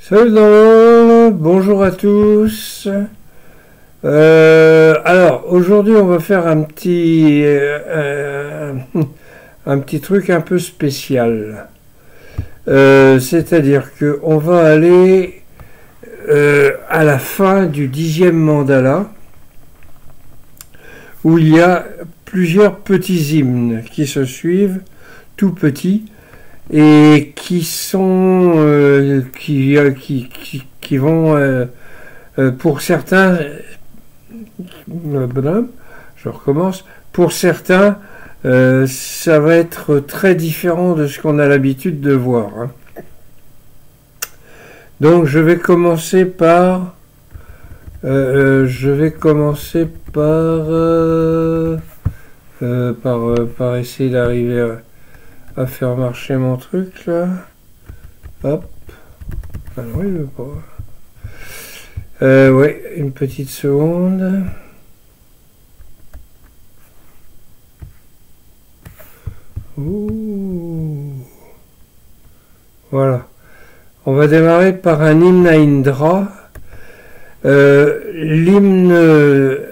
Salut dans le monde, bonjour à tous. Alors aujourd'hui on va faire un petit truc un peu spécial. C'est-à-dire que on va aller à la fin du 10e mandala où il y a plusieurs petits hymnes qui se suivent, tout petits, et qui sont qui vont pour certains, je recommence, pour certains ça va être très différent de ce qu'on a l'habitude de voir, hein. Donc je vais commencer par par essayer d'arriver à faire marcher mon truc là. Hop. Ah non, il veut pas. Ouais, une petite seconde. Ouh. Voilà. On va démarrer par un hymne à Indra. L'hymne,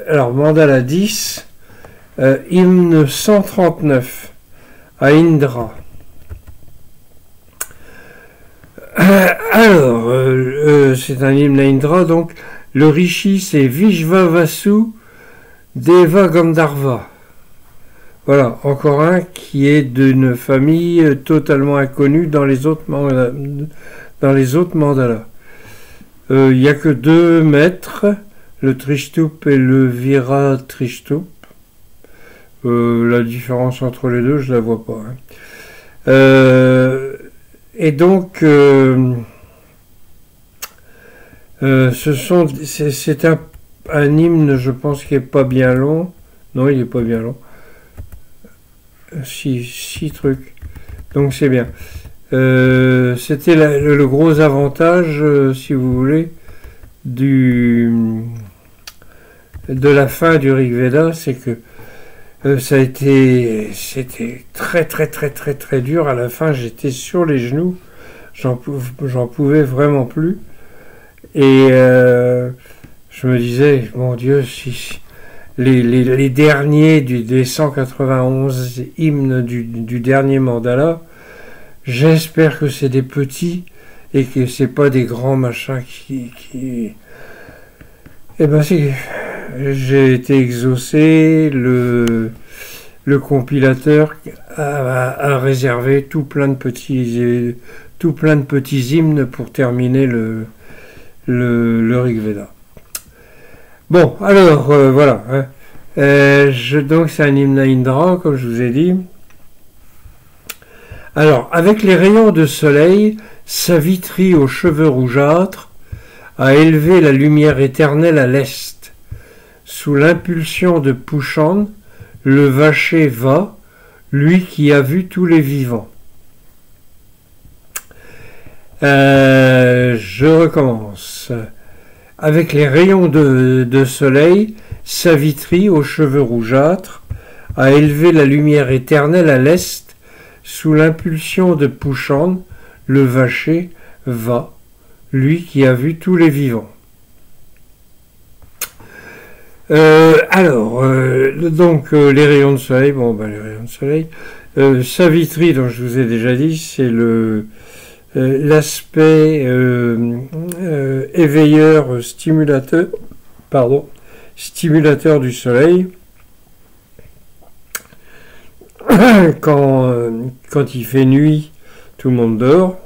alors mandala 10, hymne 139 à Indra. Alors, c'est un hymne à Indra, donc le rishi c'est Vishvavasu Deva Gandharva. Voilà, encore un qui est d'une famille totalement inconnue dans les autres mandalas. Il n'y a que deux maîtres, le Trishtup et le Vira Trishtup. La différence entre les deux, je la vois pas, hein. Et donc, c'est un hymne, je pense, qui est pas bien long. Non, il est pas bien long. Six trucs. Donc c'est bien. C'était le gros avantage, si vous voulez, de la fin du Rig Veda, c'est que c'était très dur. À la fin, j'étais sur les genoux, j'en pouvais vraiment plus, et je me disais, mon Dieu, si les derniers des 191 hymnes du dernier mandala, j'espère que c'est des petits et que c'est pas des grands machins qui... Eh ben si, j'ai été exaucé, le compilateur a réservé tout plein de petits hymnes pour terminer le Rig Veda. Bon, alors voilà, hein. Donc c'est un hymne à Indra, comme je vous ai dit. Alors, avec les rayons de soleil, Savitri aux cheveux rougeâtres a élevé la lumière éternelle à l'est. Sous l'impulsion de Pushan, le vaché va, lui qui a vu tous les vivants. Je recommence. Avec les rayons de soleil, Savitri aux cheveux rougeâtres a élevé la lumière éternelle à l'est. Sous l'impulsion de Pushan, le vaché va, lui qui a vu tous les vivants. Donc les rayons de soleil, les rayons de soleil. Savitri, dont je vous ai déjà dit, c'est l'aspect éveilleur, stimulateur du soleil. Quand il fait nuit, tout le monde dort,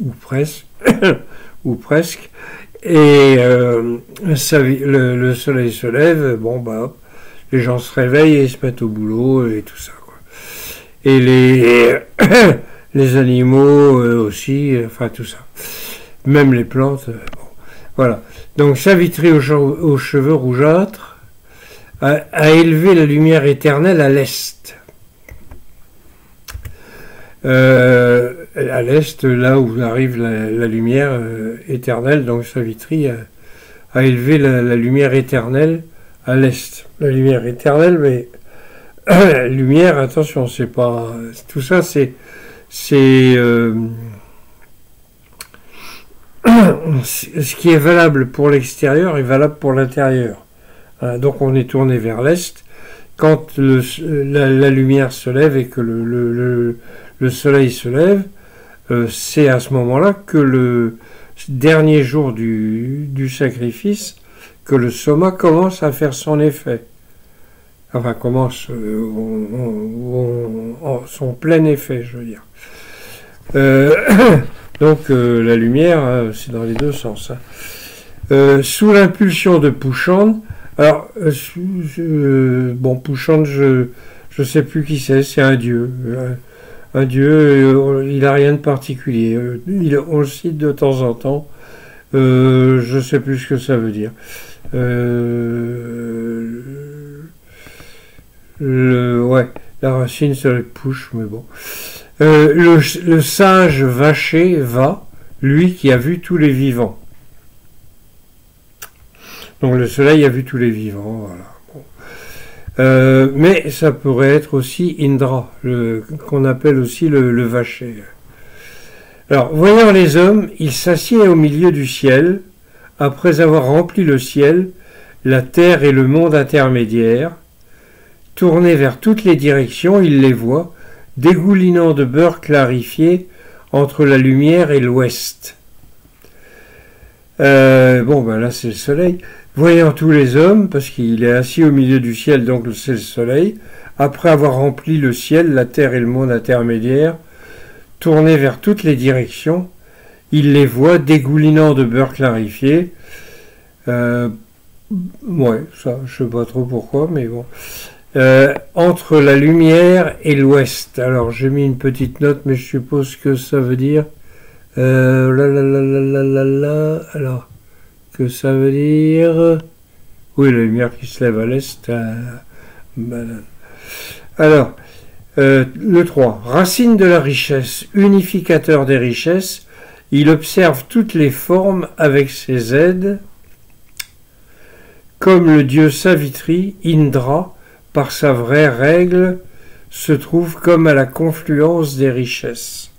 ou presque, et le soleil se lève, les gens se réveillent et se mettent au boulot et tout ça, quoi. Et les animaux aussi, enfin tout ça, même les plantes, voilà. Donc Savitri aux cheveux rougeâtres a élevé la lumière éternelle à l'est. À l'est, là où arrive la lumière éternelle, donc Savitri a élevé la lumière éternelle à l'est. La lumière éternelle, mais lumière, attention, c'est pas... Tout ça, c'est ce qui est valable pour l'extérieur est valable pour l'intérieur. Donc on est tourné vers l'est. Quand la lumière se lève et que le soleil se lève, c'est à ce moment-là que le dernier jour du sacrifice, que le soma commence à faire son effet. Enfin, commence son plein effet, je veux dire. Donc la lumière, c'est dans les deux sens. Sous l'impulsion de Pushand, alors bon, Pushand, je sais plus qui c'est un dieu. Un dieu, il n'a rien de particulier. On le cite de temps en temps. Je sais plus ce que ça veut dire. Ouais, la racine c'est le push, mais bon. Le sage vaché va, lui qui a vu tous les vivants. Donc le soleil a vu tous les vivants, voilà. Bon. Mais ça pourrait être aussi Indra, qu'on appelle aussi le vaché. Alors, voyant les hommes, il s'assied au milieu du ciel, après avoir rempli le ciel, la terre et le monde intermédiaire. Tournés vers toutes les directions, il les voit, dégoulinant de beurre clarifié entre la lumière et l'ouest. Bon, ben là c'est le soleil. Voyant tous les hommes, parce qu'il est assis au milieu du ciel, donc c'est le soleil, après avoir rempli le ciel, la terre et le monde intermédiaire, tournés vers toutes les directions, il les voit dégoulinant de beurre clarifié. Ouais, ça, je sais pas trop pourquoi, mais bon. Entre la lumière et l'ouest. Alors j'ai mis une petite note, mais je suppose que ça veut dire alors que ça veut dire oui, la lumière qui se lève à l'est. Alors le 3, racine de la richesse, unificateur des richesses, il observe toutes les formes avec ses aides, comme le dieu Savitri, Indra, par sa vraie règle, se trouve comme à la confluence des richesses.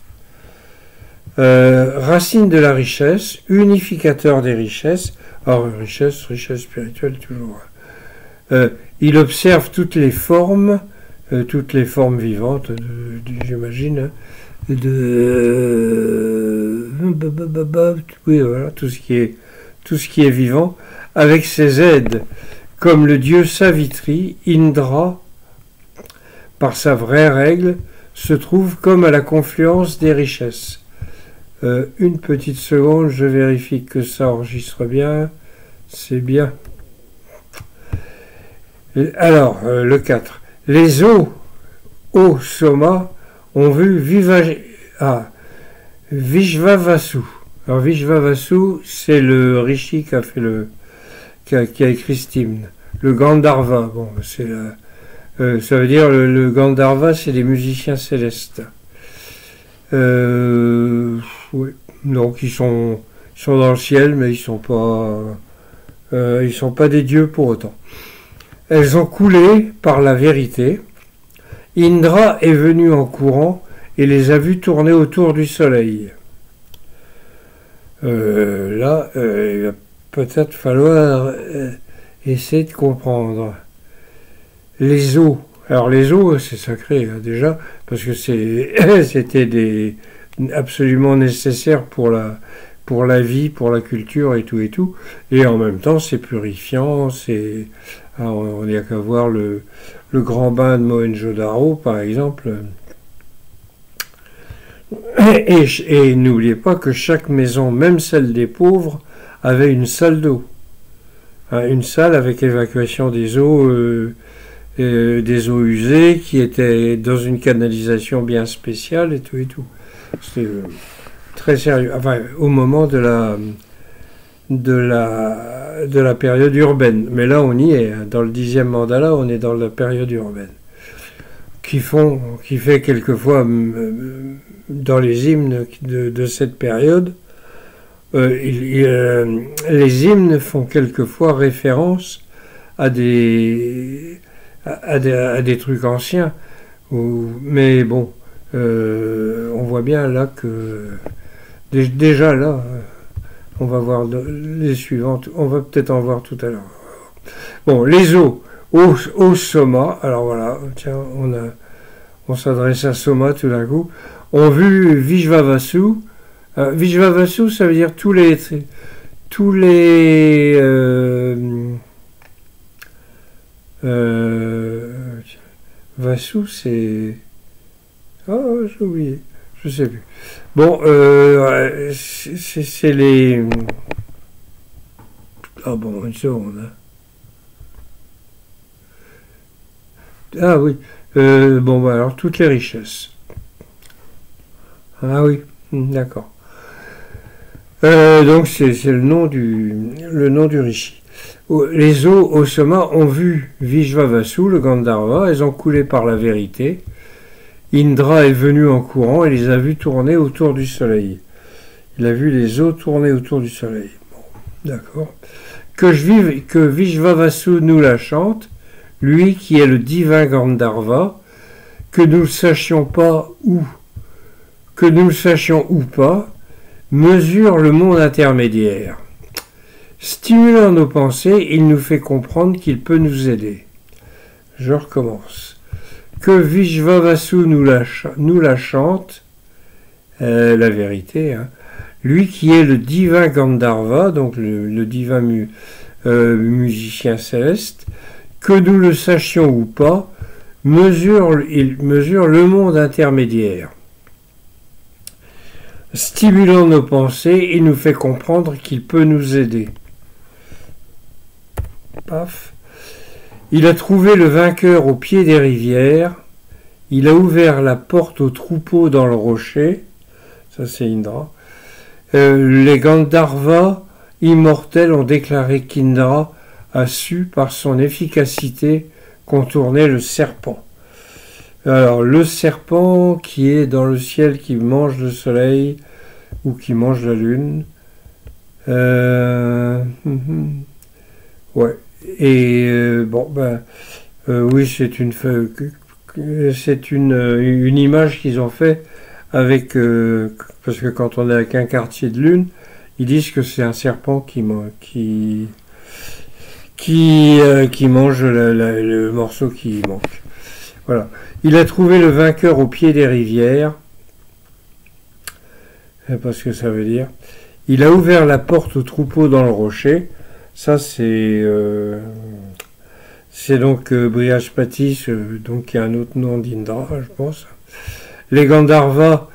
Racine de la richesse, unificateur des richesses, alors richesse spirituelle toujours. Il observe toutes les formes vivantes, j'imagine, oui, voilà, tout ce qui est vivant, avec ses aides, comme le dieu Savitri, Indra, par sa vraie règle, se trouve comme à la confluence des richesses. Une petite seconde, je vérifie que ça enregistre bien. C'est bien. Alors, le 4. Les eaux au Soma ont vu Vishvavasu. Alors, Vishvavasu, c'est le rishi qui a fait qui a écrit cet hymne. Le Gandharva, bon, c'est ça veut dire le Gandharva, c'est les musiciens célestes. Oui. Donc ils sont dans le ciel, mais ils sont pas des dieux pour autant. Elles ont coulé par la vérité. Indra est venu en courant et les a vus tourner autour du soleil. Là, il va peut-être falloir essayer de comprendre. Les eaux. Alors les eaux, c'est sacré déjà, parce que c'était absolument nécessaire pour la vie, pour la culture et tout. Et en même temps, c'est purifiant. On n'y a qu'à voir le grand bain de Mohenjo-Daro, par exemple. Et n'oubliez pas que chaque maison, même celle des pauvres, avait une salle d'eau. Une salle avec évacuation des eaux usées qui étaient dans une canalisation bien spéciale et tout. C'était très sérieux. Enfin, au moment de la période urbaine. Mais là, on y est. Dans le 10e mandala, on est dans la période urbaine. Qui fait quelquefois, dans les hymnes de cette période, les hymnes font quelquefois référence à des trucs anciens. Mais bon, on voit bien là que déjà là, On va voir les suivantes. On va peut-être en voir tout à l'heure. Bon, les eaux au Soma. Alors voilà, tiens, on s'adresse à Soma tout d'un coup. On vu Vishvavasu. Vishvavasu, ça veut dire tous les Vasu, c'est... Oh, j'ai oublié. Je sais plus. Bon, c'est les... Ah bon, une seconde. Ah oui. Bon, bah, alors, toutes les richesses. Ah oui, d'accord. Donc, c'est le nom du rishi. Les eaux au Soma ont vu Vishvavasu, le Gandharva, elles ont coulé par la vérité. Indra est venu en courant et les a vus tourner autour du soleil. Il a vu les eaux tourner autour du soleil. Bon, d'accord. Que Vishvavasu nous la chante, lui qui est le divin Gandharva, que nous le sachions ou pas, mesure le monde intermédiaire. Stimulant nos pensées, il nous fait comprendre qu'il peut nous aider. Je recommence. Que Vishvavasu nous la chante, la vérité, hein, lui qui est le divin Gandharva, donc le divin musicien céleste, que nous le sachions ou pas, il mesure le monde intermédiaire. Stimulant nos pensées, il nous fait comprendre qu'il peut nous aider. Paf. Il a trouvé le vainqueur au pied des rivières. Il a ouvert la porte au troupeau dans le rocher. Ça, c'est Indra. Les Gandharvas immortels ont déclaré qu'Indra a su, par son efficacité, contourner le serpent. Alors, le serpent qui est dans le ciel, qui mange le soleil ou qui mange la lune. Ouais. Et bon, ben, oui, c'est une image qu'ils ont fait avec, parce que quand on est avec un quartier de lune, ils disent que c'est un serpent qui mange le morceau qui manque. Voilà. Il a trouvé le vainqueur au pied des rivières. Je sais pas ce que ça veut dire. Il a ouvert la porte au troupeau dans le rocher. Ça, c'est donc Brihaspati, donc qui a un autre nom d'Indra, je pense. Les Gandharvas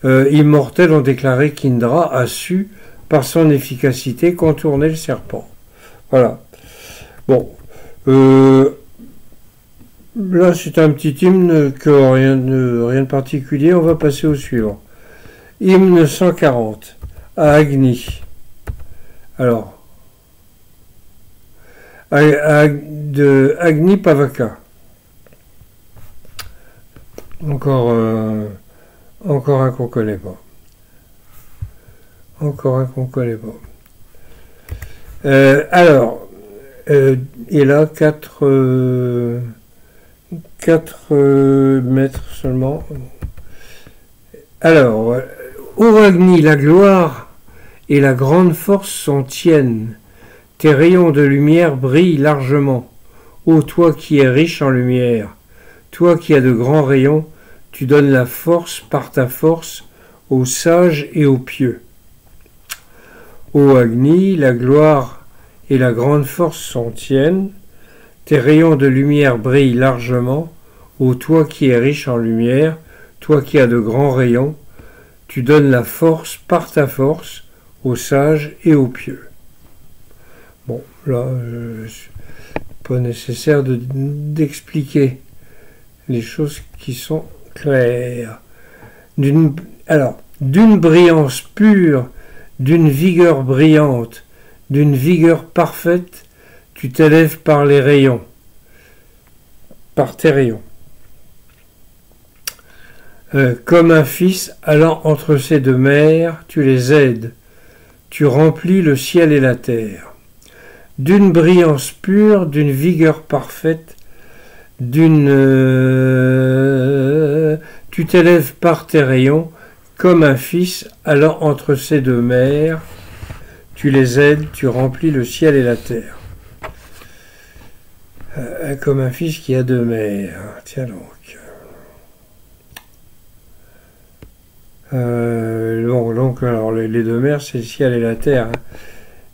immortels ont déclaré qu'Indra a su, par son efficacité, contourner le serpent. Voilà. Bon. Là, c'est un petit hymne que rien de particulier. On va passer au suivant. Hymne 140 à Agni. Alors, de Agni Pavaka. Encore un qu'on connaît pas. Encore un qu'on connaît pas. Alors, il a 4 mètres seulement. Alors, ô Agni, la gloire et la grande force sont tiennes. Tes rayons de lumière brillent largement. Ô toi qui es riche en lumière, toi qui as de grands rayons, tu donnes la force par ta force aux sages et aux pieux. Ô Agni, la gloire et la grande force sont tiennes. Tes rayons de lumière brillent largement. Ô toi qui es riche en lumière, toi qui as de grands rayons, tu donnes la force par ta force aux sages et aux pieux. Bon, là, pas nécessaire d'expliquer les choses qui sont claires. D'une brillance pure, d'une vigueur brillante, d'une vigueur parfaite, tu t'élèves par les rayons, par tes rayons. Comme un fils allant entre ces deux mers, tu les aides, tu remplis le ciel et la terre. D'une brillance pure, d'une vigueur parfaite, tu t'élèves par tes rayons, comme un fils allant entre ces deux mers, tu les aides, tu remplis le ciel et la terre. Comme un fils qui a deux mères. Tiens donc. Donc alors, les deux mers, c'est le ciel et la terre.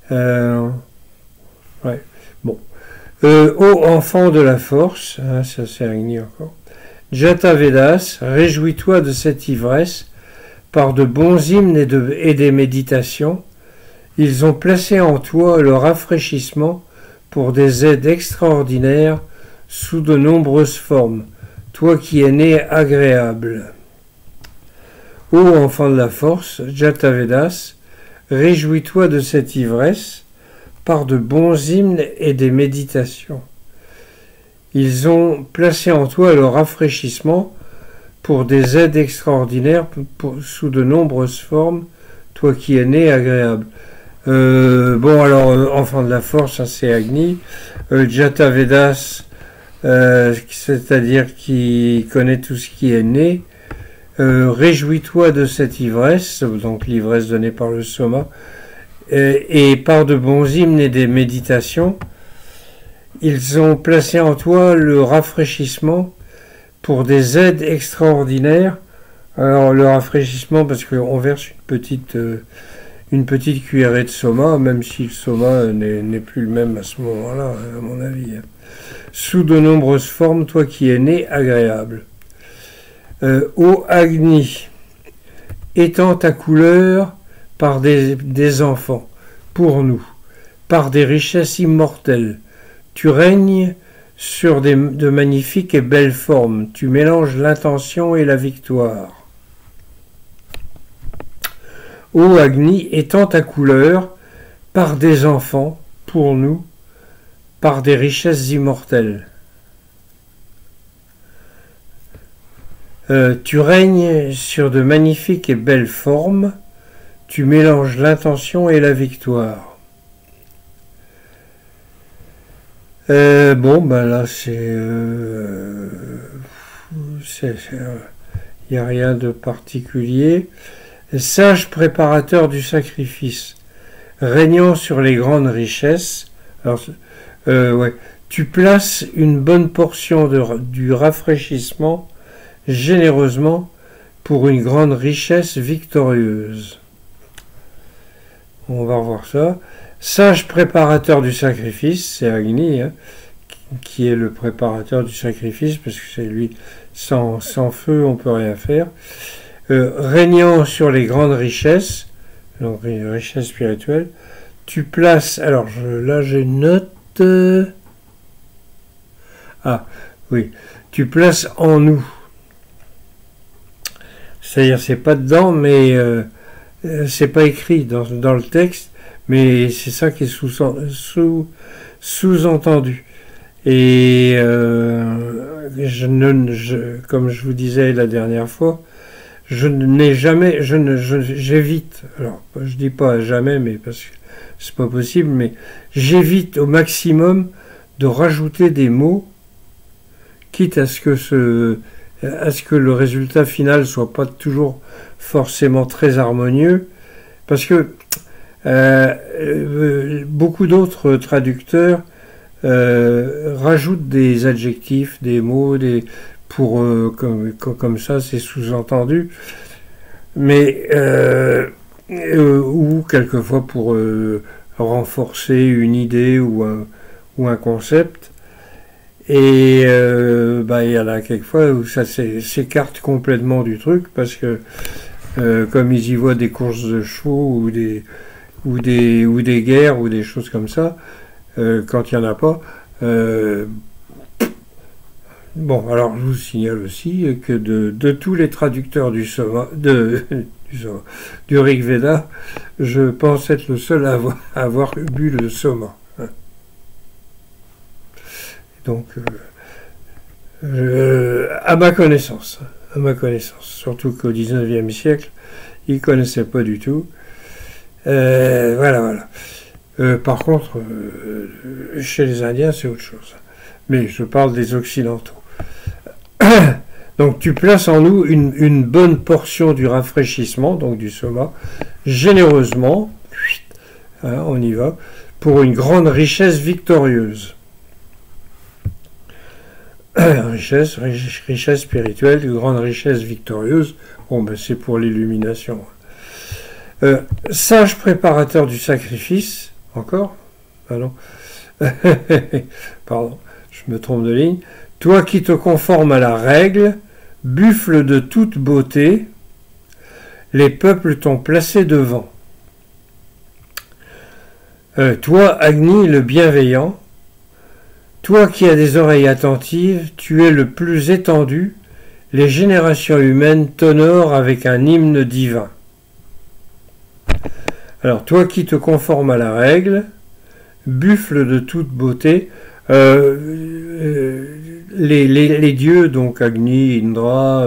Ouais. Bon. Ô enfant de la force, ça c'est Agni encore. Jatavedas, réjouis-toi de cette ivresse, par de bons hymnes et des méditations. Ils ont placé en toi le rafraîchissement pour des aides extraordinaires sous de nombreuses formes, toi qui es né agréable. Ô enfant de la force, Jatavedas, réjouis-toi de cette ivresse par de bons hymnes et des méditations. Ils ont placé en toi le rafraîchissement pour des aides extraordinaires sous de nombreuses formes, toi qui es né agréable. Bon alors, enfant de la force, ça c'est Agni. Jatavedas, c'est-à-dire qui connaît tout ce qui est né. Réjouis-toi de cette ivresse, donc l'ivresse donnée par le soma, et par de bons hymnes et des méditations, ils ont placé en toi le rafraîchissement pour des aides extraordinaires. Alors le rafraîchissement, parce qu'on verse une petite cuillerée de soma, même si le soma n'est plus le même à ce moment-là, à mon avis. Sous de nombreuses formes, toi qui es né agréable. Ô Agni, étends ta couleur par des enfants, pour nous, par des richesses immortelles. Tu règnes sur de magnifiques et belles formes. Tu mélanges l'intention et la victoire. Ô Agni, étends ta couleur par des enfants, pour nous, par des richesses immortelles. Tu règnes sur de magnifiques et belles formes, tu mélanges l'intention et la victoire. Bon, ben là, il n'y a rien de particulier. Sage préparateur du sacrifice, régnant sur les grandes richesses. Alors, ouais, tu places une bonne portion du rafraîchissement généreusement pour une grande richesse victorieuse. On va revoir ça. Sage préparateur du sacrifice, c'est Agni, qui est le préparateur du sacrifice, parce que c'est lui, sans feu, on peut rien faire. Régnant sur les grandes richesses, donc les richesses spirituelles, tu places, alors là j'ai une note, oui, tu places en nous. C'est-à-dire, c'est pas dedans, mais c'est pas écrit dans le texte, mais c'est ça qui est sous-entendu. Et comme je vous disais la dernière fois, j'évite, alors je dis pas jamais, mais parce que c'est pas possible, mais j'évite au maximum de rajouter des mots, quitte à ce que le résultat final soit pas toujours forcément très harmonieux, parce que beaucoup d'autres traducteurs rajoutent des adjectifs, des mots, comme ça, c'est sous-entendu, mais ou quelquefois pour renforcer une idée ou un concept. Et il y en a quelquefois où ça s'écarte complètement du truc, parce que comme ils y voient des courses de chevaux ou des guerres ou des choses comme ça, quand il n'y en a pas. Bon, alors je vous signale aussi que de tous les traducteurs du Rig Veda, je pense être le seul à avoir bu le Soma. Donc, à ma connaissance, surtout qu'au XIXe siècle, ils ne connaissaient pas du tout. Voilà. Par contre, chez les Indiens, c'est autre chose. Mais je parle des Occidentaux. Donc, tu places en nous une bonne portion du rafraîchissement, donc du soma, généreusement, Hein, on y va. Pour une grande richesse victorieuse. Richesse spirituelle, une grande richesse victorieuse. Bon, ben c'est pour l'illumination. Sage préparateur du sacrifice. Encore? Ah non. Pardon, je me trompe de ligne. Toi qui te conformes à la règle, buffle de toute beauté, les peuples t'ont placé devant. Toi, Agni, le bienveillant, toi qui as des oreilles attentives, tu es le plus étendu, les générations humaines t'honorent avec un hymne divin. Alors, toi qui te conformes à la règle, buffle de toute beauté, les dieux, donc Agni, Indra,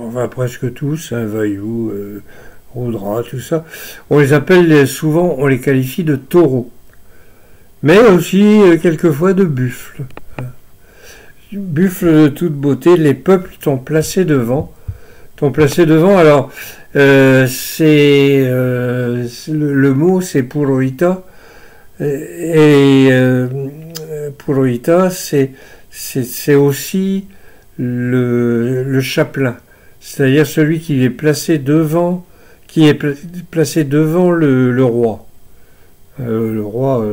enfin presque tous, hein, Vayu, Rudra, tout ça, on les appelle souvent, on les qualifie de taureaux, mais aussi quelquefois de buffles. Buffle de toute beauté, les peuples t'ont placé devant. Alors, le mot c'est Purohita, et Purohita c'est aussi le chapelain, c'est-à-dire celui qui est placé devant, le roi. Le roi,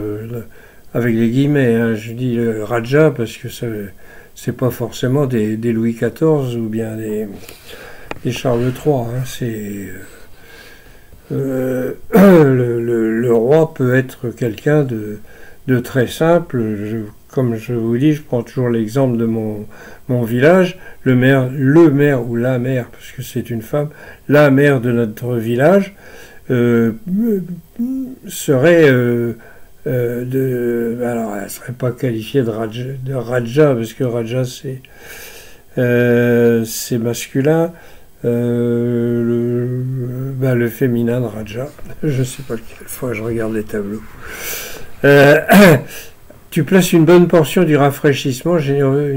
avec les guillemets, hein, je dis Raja parce que c'est pas forcément des Louis XIV ou bien des Charles III, hein, c'est le roi peut être quelqu'un de très simple. Comme je vous dis, je prends toujours l'exemple de mon village, le maire ou la mère, parce que c'est une femme, la mère de notre village serait alors elle serait pas qualifiée de Raja parce que Raja c'est masculin. Le féminin de Raja, je sais pas quelle fois je regarde les tableaux. Tu places une bonne portion du rafraîchissement généreux.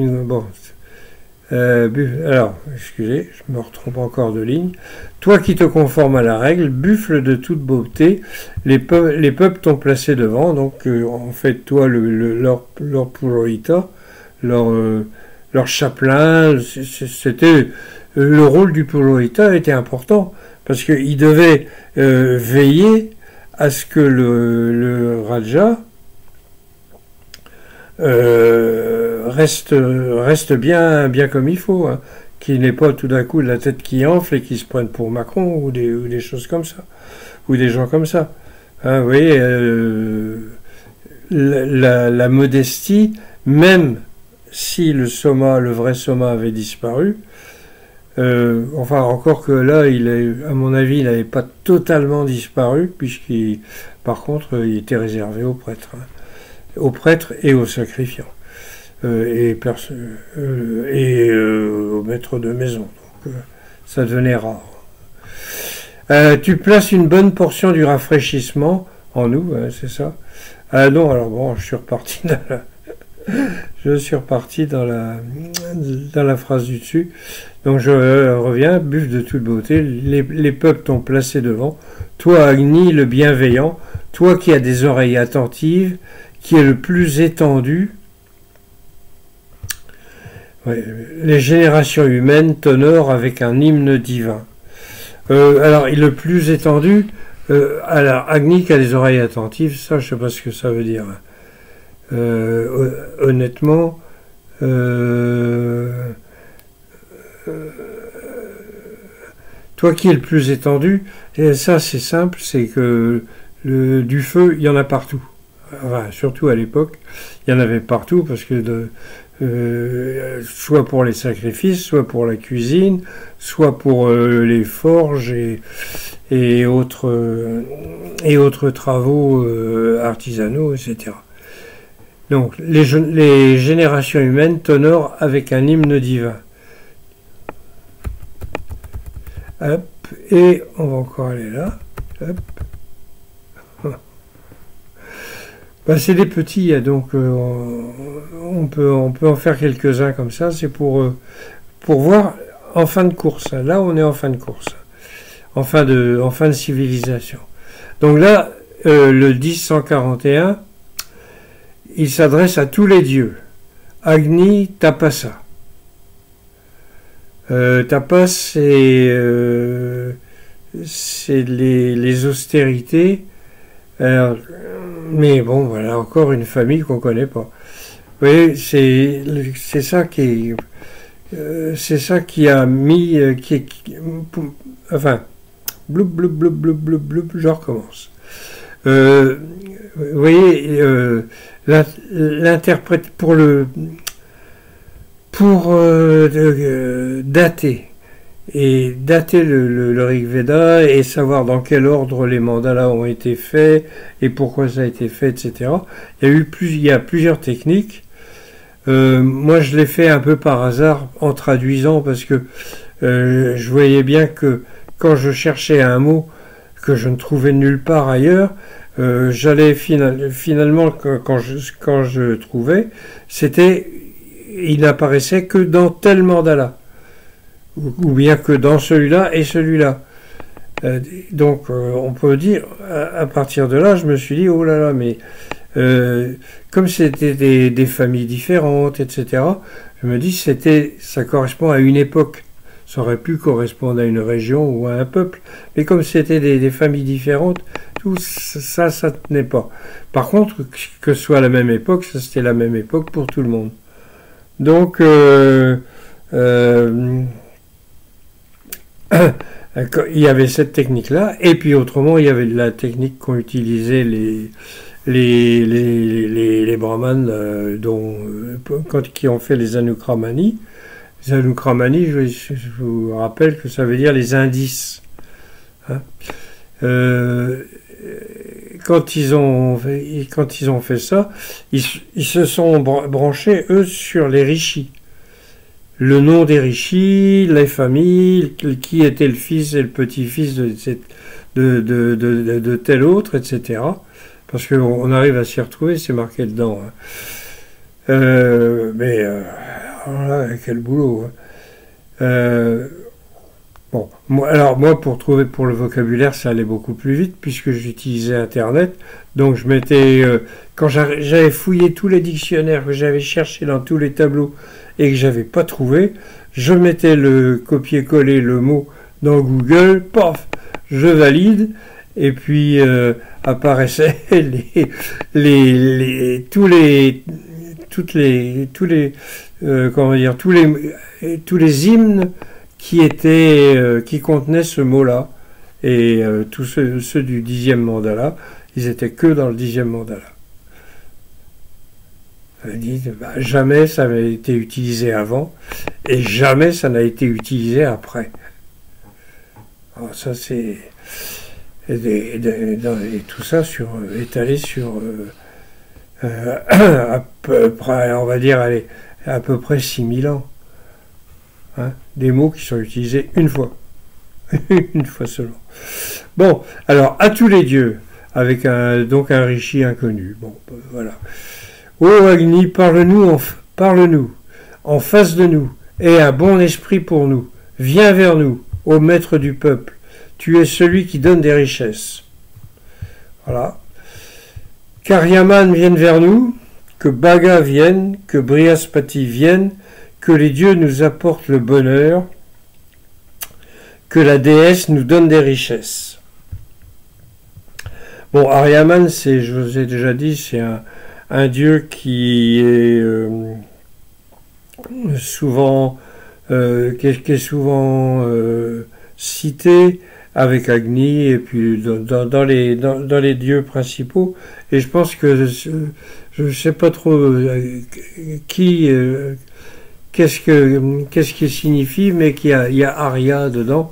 Alors, excusez, je me retrompe encore de ligne. Toi qui te conformes à la règle, buffle de toute beauté, les peuples t'ont placé devant. Donc, en fait, toi, leur Purohita, leur chapelain, c'était le rôle du Purohita était important parce qu'il devait veiller à ce que le Raja reste bien comme il faut, hein, qu'il n'ait pas tout d'un coup la tête qui enfle et qu'il se prenne pour Macron ou des choses comme ça, ou des gens comme ça. Hein, vous voyez, la modestie, même si le vrai Soma avait disparu, enfin encore que là, à mon avis, il n'avait pas totalement disparu, par contre, il était réservé aux prêtres. Hein. Aux prêtres et aux sacrifiants et aux maîtres de maison. Donc, ça devenait rare. Tu places une bonne portion du rafraîchissement en nous, hein, c'est ça. Ah non, alors bon, je suis reparti dans la phrase du dessus. Donc je reviens, buffle de toute beauté, les peuples t'ont placé devant. Toi, Agni, le bienveillant, toi qui as des oreilles attentives, qui est le plus étendu, les générations humaines t'honorent avec un hymne divin. Alors, le plus étendu, alors, Agni qui a des oreilles attentives, ça, je ne sais pas ce que ça veut dire. Honnêtement, toi qui es le plus étendu, et ça, c'est simple, c'est que du feu, il y en a partout. Enfin, surtout à l'époque, il y en avait partout parce que soit pour les sacrifices, soit pour la cuisine, soit pour les forges et autres travaux artisanaux, etc. Donc, les générations humaines t'honorent avec un hymne divin. Hop, et on va encore aller là. Hop. C'est des petits, donc on peut en faire quelques-uns comme ça. C'est pour voir en fin de course. Là, on est en fin de course. en fin de civilisation. Donc là, le 1041, il s'adresse à tous les dieux. Agni Tapasa. Tapas, c'est les austérités. Alors, mais bon, voilà, encore une famille qu'on connaît pas. Vous voyez, c'est ça qui a mis, enfin, bloup, bloup, bloup, bloup, bloup, bloup, je recommence. Vous voyez, l'interprète pour dater le Rig Veda et savoir dans quel ordre les mandalas ont été faits et pourquoi ça a été fait, etc. Il y a plusieurs techniques. Moi, je l'ai fait un peu par hasard en traduisant parce que je voyais bien que quand je cherchais un mot que je ne trouvais nulle part ailleurs, j'allais finalement, quand je trouvais, il n'apparaissait que dans tel mandala, ou bien que dans celui-là et celui-là. Donc, on peut dire, à partir de là, je me suis dit, oh là là, mais comme c'était des familles différentes, etc., je me dis, ça correspond à une époque. Ça aurait pu correspondre à une région ou à un peuple, mais comme c'était des familles différentes, tout ça tenait pas. Par contre, que ce soit la même époque, ça c'était la même époque pour tout le monde. Donc, il y avait cette technique-là, et puis autrement, il y avait la technique qu'ont utilisé les brahmanes qui ont fait les Anukramani. Les Anukramani, je vous rappelle que ça veut dire les indices. Hein, quand ils ont fait ça, ils se sont branchés, eux, sur les rishis. Le nom des rishis, les familles, qui était le fils et le petit-fils de tel autre, etc. Parce qu'on arrive à s'y retrouver, c'est marqué dedans. Hein. Alors là, quel boulot. Hein. Bon, moi, pour trouver pour le vocabulaire, ça allait beaucoup plus vite puisque j'utilisais Internet. Donc je m'étais, quand j'avais fouillé tous les dictionnaires, que j'avais cherché dans tous les tableaux et que j'avais pas trouvé, je mettais le copier-coller le mot dans Google, paf, je valide et puis apparaissaient tous les hymnes qui contenaient ce mot-là. Et tous ceux du 10e mandala, ils étaient que dans le 10e mandala. Jamais ça n'a été utilisé avant, et jamais ça n'a été utilisé après. Alors ça c'est... Et tout ça étalé sur à peu près, on va dire, allez, à peu près 6000 ans. Hein, des mots qui sont utilisés une fois. Une fois seulement. Bon, alors, à tous les dieux, avec donc un rishi inconnu. Bon, voilà. Ô Agni, parle-nous en face de nous, aie un bon esprit pour nous. Viens vers nous, ô maître du peuple. Tu es celui qui donne des richesses. Voilà. Qu'Aryaman vienne vers nous, que Bhaga vienne, que Brihaspati vienne, que les dieux nous apportent le bonheur, que la déesse nous donne des richesses. Bon, Aryaman, je vous ai déjà dit, c'est un dieu qui est souvent cité avec Agni et puis dans les dieux principaux, et je pense que je ne sais pas trop qu'est-ce qui signifie, mais qu'il y a Arya dedans,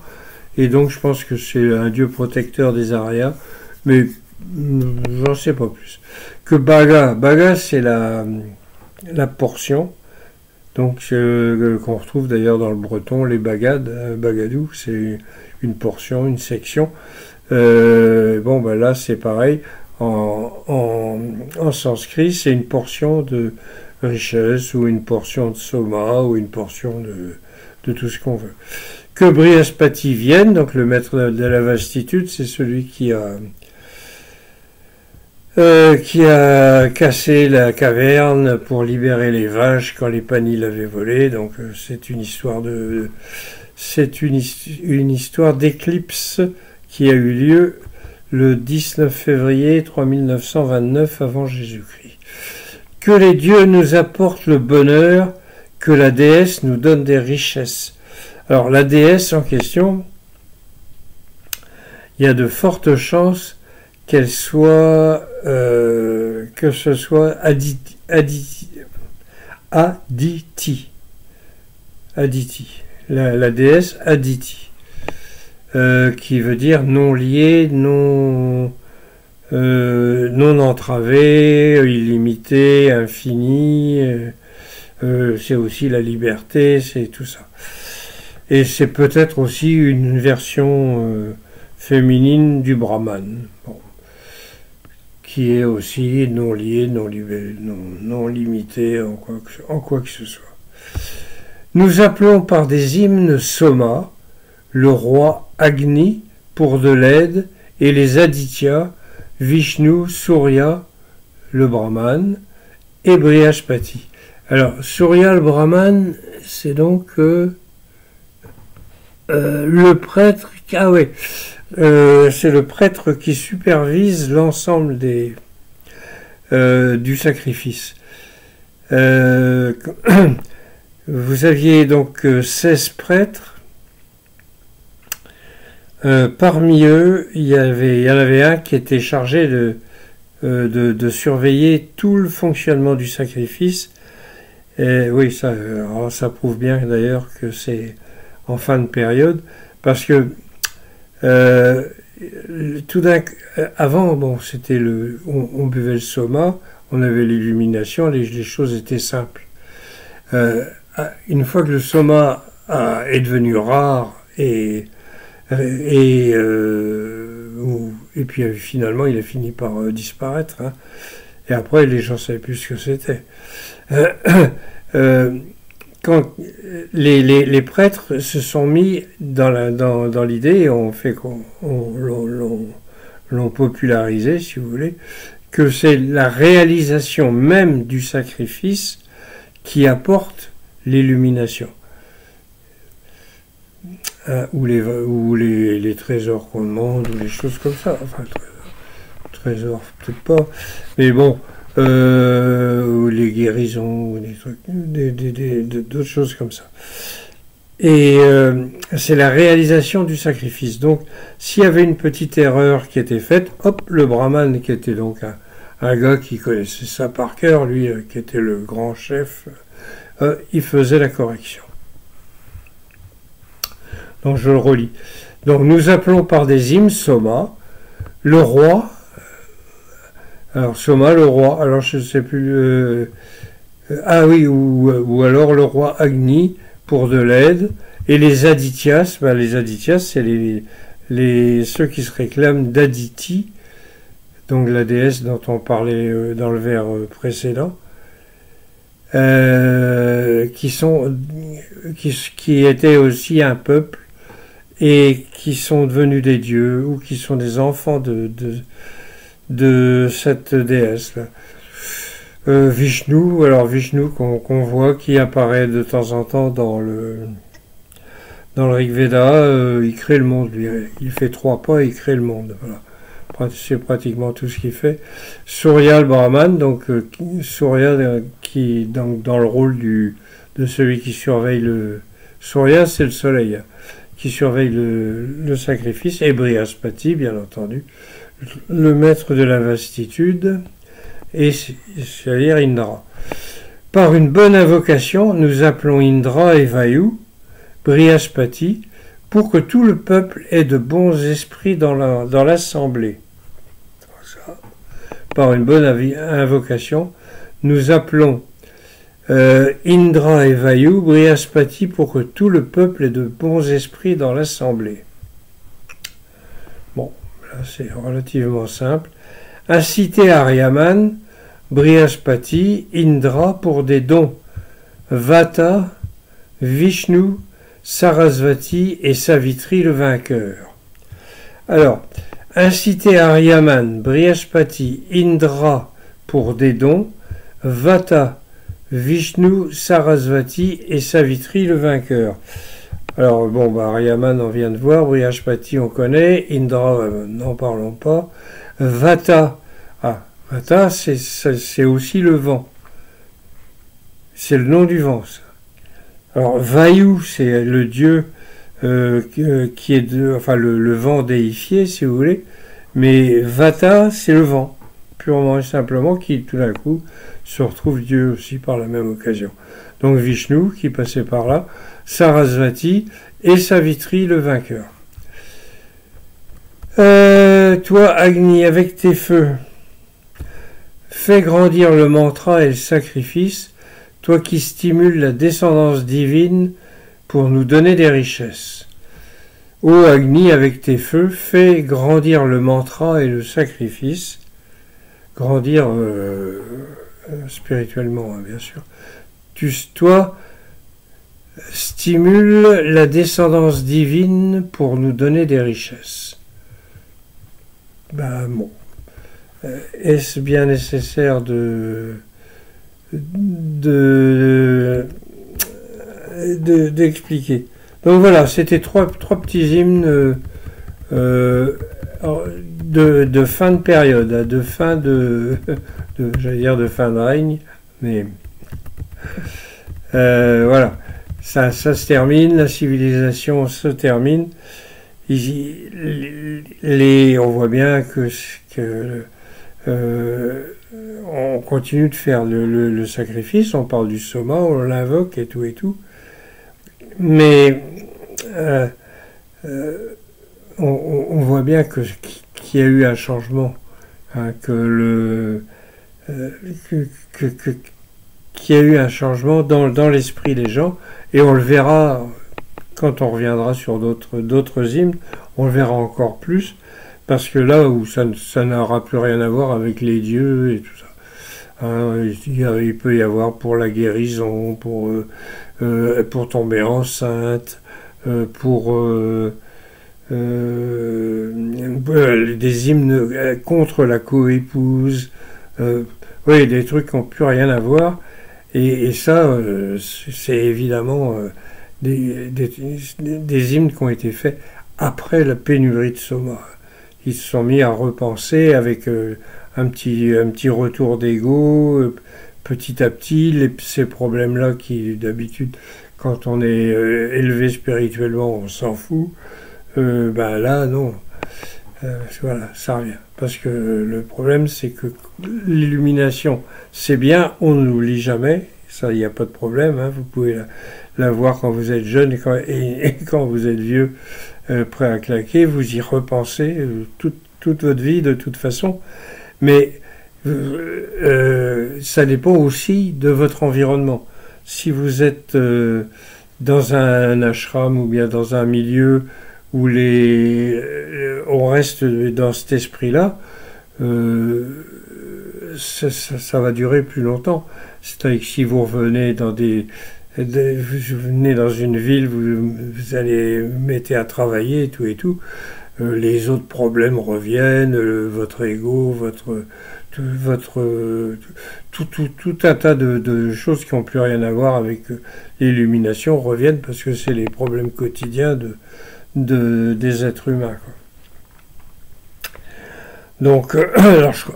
et donc je pense que c'est un dieu protecteur des Aryas, mais j'en sais pas plus. Que Bhaga c'est la portion, donc qu'on retrouve d'ailleurs dans le breton, les bagadou, c'est une portion, une section. Bon, ben là c'est pareil, en sanskrit, c'est une portion de richesse, ou une portion de soma, ou une portion de tout ce qu'on veut. que Brihaspati vienne, donc le maître de la vastitude, c'est celui qui a cassé la caverne pour libérer les vaches quand les panis l'avaient volé. Donc c'est une histoire une histoire d'éclipse qui a eu lieu le 19 février 3929 avant Jésus-Christ. Que les dieux nous apportent le bonheur, que la déesse nous donne des richesses. Alors la déesse en question, il y a de fortes chances qu'elle soit, que ce soit Aditi, la déesse Aditi, qui veut dire non lié, non entravé, illimité, infini. C'est aussi la liberté, c'est tout ça. Et c'est peut-être aussi une version féminine du Brahman, bon, qui est aussi non lié, non limité en quoi que ce soit. Nous appelons par des hymnes Soma, le roi Agni pour de l'aide, et les Adityas, Vishnu, Surya, le Brahman, et Brihaspati. Alors, Surya le Brahman, c'est donc le prêtre, c'est le prêtre qui supervise l'ensemble du sacrifice. Vous aviez donc 16 prêtres. Parmi eux, il y en avait un qui était chargé de surveiller tout le fonctionnement du sacrifice. Et oui, ça prouve bien d'ailleurs que c'est en fin de période, parce que tout avant, bon, c'était on buvait le soma, on avait l'illumination, les choses étaient simples. Une fois que le soma est devenu rare et puis finalement il a fini par disparaître, hein. Et après les gens ne savaient plus ce que c'était. Quand les prêtres se sont mis dans l'idée, et l'ont popularisé, si vous voulez, que c'est la réalisation même du sacrifice qui apporte l'illumination. Ou les trésors qu'on demande, ou les choses comme ça. Enfin, trésors, peut-être pas. Mais bon, ou les guérisons, ou des trucs, d'autres choses comme ça. Et c'est la réalisation du sacrifice. Donc, s'il y avait une petite erreur qui était faite, hop, le brahman, qui était donc un gars qui connaissait ça par cœur, lui, qui était le grand chef, il faisait la correction. Donc, je le relis. Donc, nous appelons par des hymnes Soma, le roi. Alors, Soma, le roi. Alors, je ne sais plus. Ou alors le roi Agni pour de l'aide. Et les Adityas, les Adityas, c'est ceux qui se réclament d'Aditi, donc la déesse dont on parlait dans le vers précédent, qui étaient aussi un peuple et qui sont devenus des dieux ou qui sont des enfants de cette déesse-là. Vishnu, alors Vishnu qu'on voit qui apparaît de temps en temps dans le Rig Veda, il crée le monde, lui. Il fait 3 pas et il crée le monde. Voilà. C'est pratiquement tout ce qu'il fait. Surya le Brahman, donc Surya qui dans le rôle de celui qui surveille le... Surya, c'est le soleil, qui surveille le sacrifice, et Brihaspati, bien entendu, le maître de la vastitude, et c'est-à-dire Indra. Par une bonne invocation, nous appelons Indra et Vayu, Brihaspati, pour que tout le peuple ait de bons esprits dans l'assemblée. Par une bonne invocation, nous appelons Indra et Vayu, Brihaspati, pour que tout le peuple ait de bons esprits dans l'assemblée. Bon, là c'est relativement simple. Inciter Aryaman, Brihaspati, Indra pour des dons. Vata, Vishnu, Sarasvati et Savitri le vainqueur. Alors, inciter Aryaman, Brihaspati, Indra pour des dons, Vata, Vishnu, Sarasvati et Savitri le vainqueur. Alors bon, Aryaman on vient de voir, Brihaspati on connaît, Indra n'en parlons pas, Vata, Vata c'est aussi le vent, c'est le nom du vent ça. Alors Vayu c'est le dieu qui est le vent déifié si vous voulez, mais Vata c'est le vent, purement et simplement qui tout d'un coup se retrouve Dieu aussi par la même occasion. Donc Vishnu qui passait par là, Sarasvati et Savitri le vainqueur. Toi Agni avec tes feux, fais grandir le mantra et le sacrifice, toi qui stimules la descendance divine pour nous donner des richesses. Ô Agni avec tes feux, fais grandir le mantra et le sacrifice, grandir spirituellement hein, bien sûr. Toi stimule la descendance divine pour nous donner des richesses. Bon. Est-ce bien nécessaire d'expliquer. Donc voilà, c'était trois petits hymnes de fin de période, de fin j'allais dire de fin de règne, mais voilà, ça se termine, la civilisation se termine. On voit bien que on continue de faire le sacrifice, on parle du soma, on l'invoque et tout, mais on voit bien qu'il y a eu un changement, hein, qu'il y a eu un changement dans l'esprit des gens, et on le verra quand on reviendra sur d'autres hymnes, on le verra encore plus, parce que là où ça n'aura plus rien à voir avec les dieux et tout ça. Hein, il peut y avoir pour la guérison, pour tomber enceinte, pour des hymnes contre la coépouse, oui, des trucs qui n'ont plus rien à voir, et ça, c'est évidemment des hymnes qui ont été faits après la pénurie de soma. Ils se sont mis à repenser avec un petit retour d'ego, petit à petit, ces problèmes-là qui, d'habitude, quand on est élevé spirituellement, on s'en fout. Là, non. Voilà, ça revient. Parce que le problème, c'est que l'illumination, c'est bien, on ne l'oublie jamais. Ça, il n'y a pas de problème. Hein, vous pouvez la voir quand vous êtes jeune et quand vous êtes vieux, prêt à claquer. Vous y repensez toute votre vie, de toute façon. Mais ça dépend aussi de votre environnement. Si vous êtes dans un ashram ou bien dans un milieu où on reste dans cet esprit-là, ça va durer plus longtemps. C'est-à-dire que si vous revenez vous venez dans une ville, vous allez mettez à travailler et tout, les autres problèmes reviennent, votre ego, tout un tas de choses qui n'ont plus rien à voir avec l'illumination reviennent parce que c'est les problèmes quotidiens des êtres humains, quoi. Donc,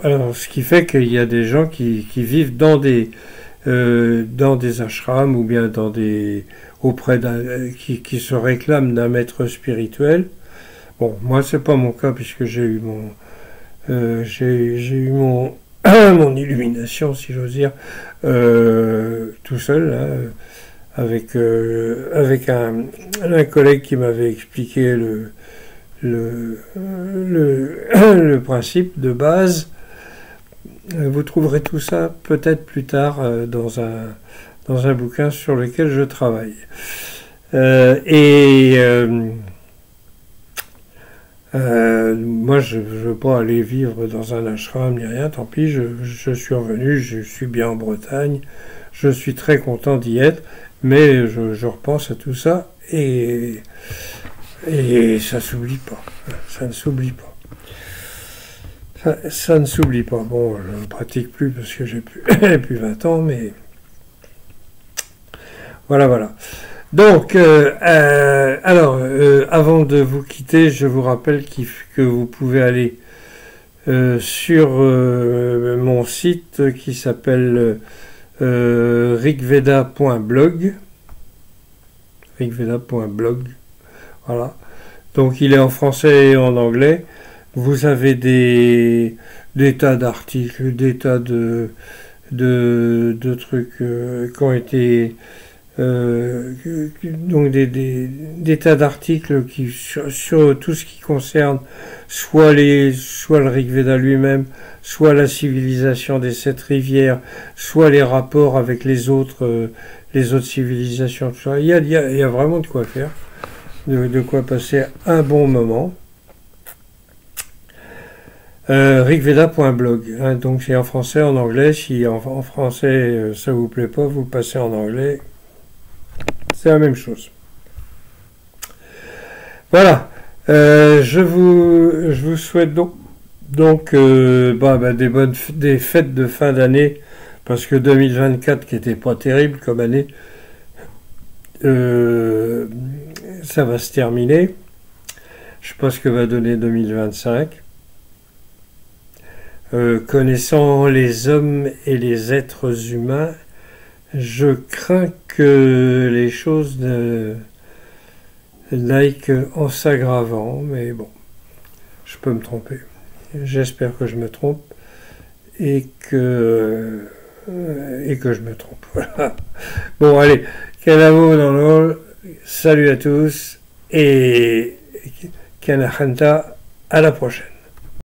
alors, ce qui fait qu'il y a des gens qui vivent dans des ashrams ou bien auprès qui se réclament d'un maître spirituel. Bon, moi c'est pas mon cas puisque j'ai eu mon mon illumination, si j'ose dire, tout seul, là, avec un collègue qui m'avait expliqué le principe de base. Vous trouverez tout ça peut-être plus tard dans un bouquin sur lequel je travaille. Moi, je ne veux pas aller vivre dans un ashram ni rien, tant pis, je suis revenu, je suis bien en Bretagne, je suis très content d'y être, mais je repense à tout ça et ça s'oublie pas. Ça ne s'oublie pas. Ça ne s'oublie pas. Bon, je ne pratique plus parce que j'ai plus 20 ans, mais voilà. Donc, alors, avant de vous quitter, je vous rappelle que vous pouvez aller sur mon site qui s'appelle rigveda.blog. Rigveda.blog. Voilà. Donc, il est en français et en anglais. Vous avez des tas d'articles, des tas de trucs qui ont été donc des tas d'articles qui sur tout ce qui concerne soit le Rig Veda lui-même, soit la civilisation des 7 rivières, soit les rapports avec les autres civilisations, tout ça. Il y a vraiment de quoi faire, de quoi passer un bon moment. Rigveda.blog, hein, donc c'est en français, en anglais. Si en français ça vous plaît pas, vous passez en anglais, c'est la même chose. Voilà, je vous souhaite donc des fêtes de fin d'année, parce que 2024 qui était pas terrible comme année, ça va se terminer. Je sais pas ce que va donner 2025. Connaissant les hommes et les êtres humains, je crains que les choses n'aillent qu'en s'aggravant, mais bon, je peux me tromper. J'espère que je me trompe et que je me trompe. Voilà. Bon, allez, Kanavo dans l'ol, salut à tous et Kanahanta, à la prochaine.